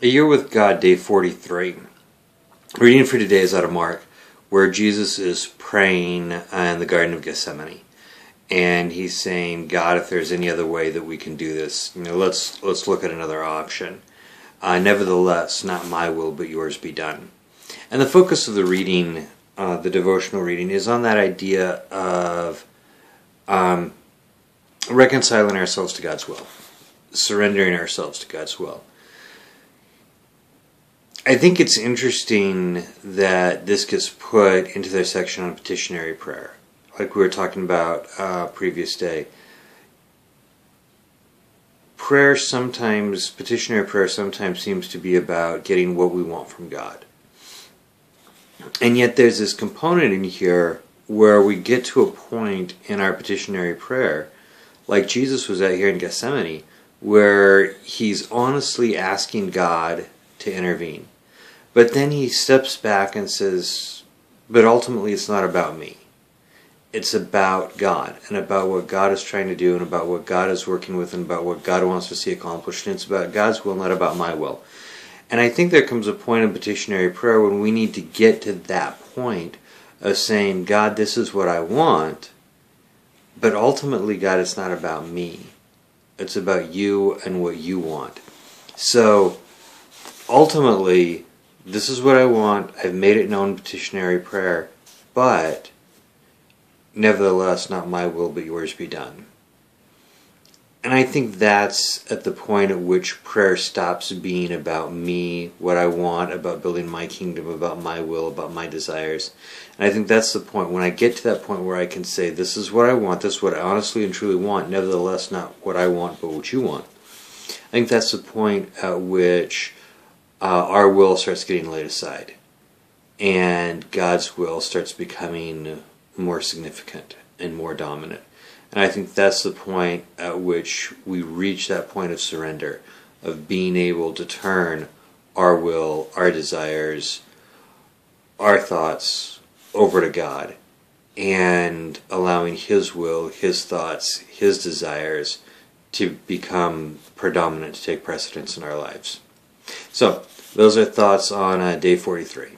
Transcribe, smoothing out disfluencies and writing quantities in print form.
A Year with God, Day 43. Reading for today is out of Mark, where Jesus is praying in the Garden of Gethsemane. And he's saying, God, if there's any other way that we can do this, let's look at another option. Nevertheless, not my will, but yours be done. And the focus of the reading, the devotional reading, is on that idea of reconciling ourselves to God's will, surrendering ourselves to God's will. I think it's interesting that this gets put into their section on petitionary prayer, like we were talking about previous day. Petitionary prayer sometimes seems to be about getting what we want from God. And yet there's this component in here where we get to a point in our petitionary prayer, like Jesus was at here in Gethsemane, where he's honestly asking God to intervene. But then he steps back and says, but ultimately it's not about me. It's about God, and about what God is trying to do, and about what God is working with, and about what God wants to see accomplished. And it's about God's will, not about my will. And I think there comes a point in petitionary prayer when we need to get to that point of saying, God, this is what I want, but ultimately, God, it's not about me. It's about you and what you want. So, ultimately, this is what I want. I've made it known in petitionary prayer, but nevertheless, not my will, but yours be done. And I think that's at the point at which prayer stops being about me, what I want, about building my kingdom, about my will, about my desires. And I think that's the point. When I get to that point where I can say, this is what I want, this is what I honestly and truly want, nevertheless, not what I want, but what you want. I think that's the point at which our will starts getting laid aside, and God's will starts becoming more significant and more dominant. And I think that's the point at which we reach that point of surrender, of being able to turn our will, our desires, our thoughts over to God, and allowing His will, His thoughts, His desires to become predominant, to take precedence in our lives. So, those are thoughts on day 43.